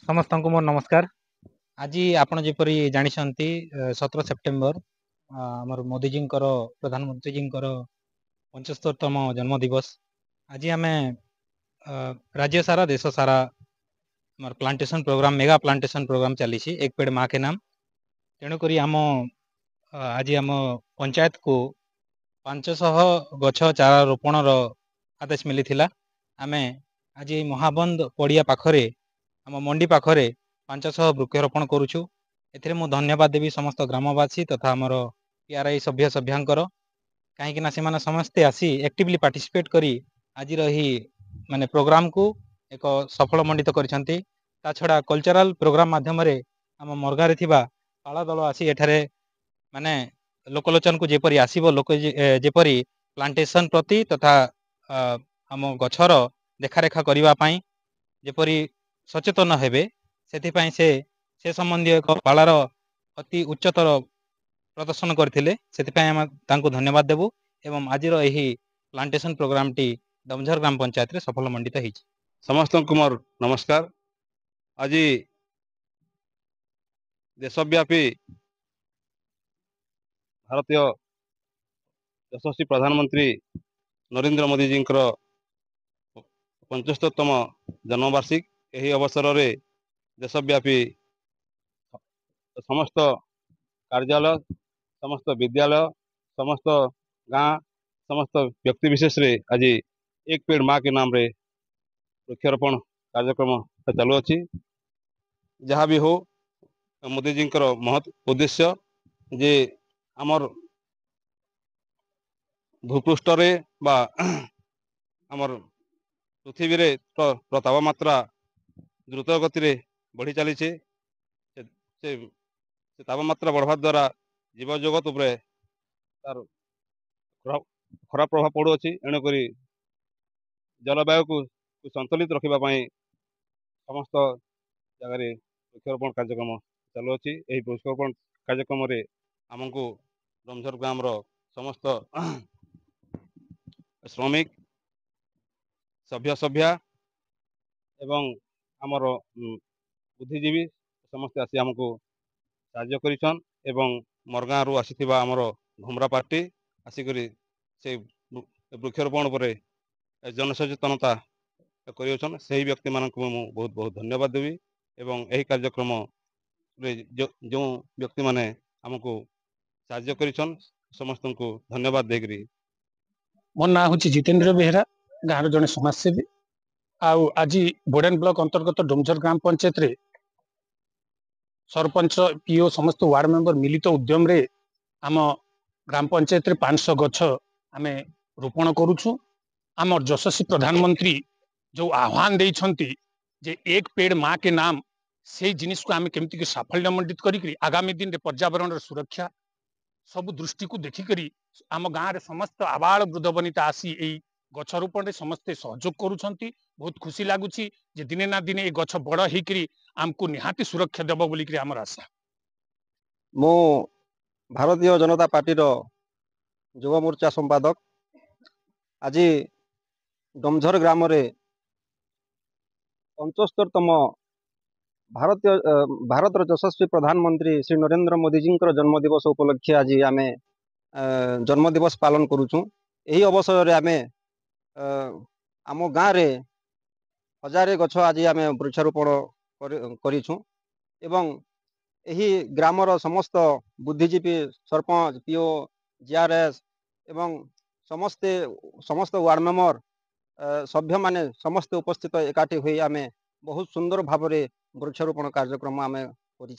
समस्त को मोर नमस्कार। आज आपण जेपरी जानिछंती 17 सेप्टेम्बर हमर मोदी जी प्रधानमंत्री जी 75तम जन्म दिवस। आज आम राज्य सारा देश सारा हमर plantation programme mega plantation programme चली एक पेड़ माँ के नाम। तेणुक आम आज आम पंचायत को 500 गछ चारा रोपण आदेश मिली। आम आज महाबंद पड़िया पाखरे आम मंडी पाखरे 500 वृक्षरोपण करुछु। एथिरे मु धन्यवाद देवी समस्त ग्रामवासी तथा आमर पीआरआई सभ्य सभ्यांकर कहीं से समस्ते आसी एक्टिवली पार्टिसिपेट करी आज माने प्रोग्राम को एक सफल मंडित करिसेंती। ता छड़ा कल्चरल प्रोग्राम माध्यम आम मरगारे थिबा पाला दल आसी एठारे माने लोकलोचन को जेपरी आसीबो लोक जेपरी प्लांटेशन प्रति तथा आम गछर देखारेखा करबा पई जेपरी सचेतन हेबे से संबंधी एक पालार अति उच्चतर प्रदर्शन करथिले। आम तांको धन्यवाद देबु एवं आज प्लांटेशन प्रोग्राम टी डमझर ग्राम पंचायत रे सफल मंडित हेछि। समस्त कुमार नमस्कार। आज देशव्यापी भारतीय यशस्वी प्रधानमंत्री नरेंद्र मोदी जी 75तम जन्मवार्षिक यही अवसर में देशव्यापी समस्त कार्यालय समस्त विद्यालय समस्त गाँ समस्त व्यक्ति विशेष रे आज एक पेड़ माँ के नाम रे वृक्षारोपण कार्यक्रम चालू अच्छी। जहाँ भी हो मोदी जी महत् उद्देश्य जे आमर भूपृष्ठ रे बा आमर पृथ्वी रे तापमात्रा द्रुत गति रे बढ़ी चली से तापमात्रा बढ़वा द्वारा जीव जगत उपरे तार खराब प्रभाव पड़ू अच्छी। एणुक जलवायु को संतुलित रखापी समस्त जगह वृक्षारोपण कार्यक्रम चालू अच्छी। यही वृक्षारोपण कार्यक्रम आमको डमझर ग्राम समस्त श्रमिक सभ्य सभ्या एवं आमर बुद्धिजीवी समस्ते आसी आमको साहाय्य करिछन एवं मरगाँ रु आसीथिबा आमर घुमरा पार्टी आसिकरी से वृक्षारोपण पर जनसचेतनता करिछन। सही व्यक्ति मानक मु बहुत बहुत धन्यवाद देवी एवं यही कार्यक्रम जो व्यक्ति माने आमको साहाय्य करिछन समस्त को धन्यवाद देकरी। मो ना हूँ जितेंद्र बेहरा गाँव जड़े समाजसेवी आज बोडेन ब्लॉक अंतर्गत डोमझर ग्राम पंचायत रे सरपंच पीओ समस्त वार्ड मेंबर मिलित उद्यम रे आम ग्राम पंचायत रे 500 गछ आमे रोपण करुछु। आम यशस्वी प्रधानमंत्री जो आह्वान देइछंती जे एक पेड़ माँ के नाम से जिनिस को आमे केमती साफल्य मंडित करी आगामी दिन रे पर्यावरण सुरक्षा सब दृष्टि को देखिकरी आम गाँव रे समस्त आबाल वृद्ध वनिता आसी एई गछ रोपण रे समस्ते सहयोग करुछंती। बहुत खुशी लागुची जे दिने ना दिने ए गछ बड़ हेकरी आमको निहाती सुरक्षा देबो बोली करी हमर आशा। मो भारतीय जनता पार्टी रो युवा मोर्चा संपादक आज डमझर ग्राम रे 75तम भारत यशस्वी प्रधानमंत्री श्री नरेंद्र मोदी जी जन्म दिवस उपलक्षे आज आमे जन्म दिवस पालन करुचु। यही अवसर रे आमे आम गाँव रे 1000 गछ आज आमे वृक्षारोपण करिछु एवं यही ग्रामर समस्त बुद्धिजीवी सरपंच पीओ जीआरएस एवं समस्त वार्ड मेंबर सभ्य माने समस्त उपस्थित एकाठी हुई आमे बहुत सुंदर भाव में वृक्षारोपण कार्यक्रम आमे करिछे।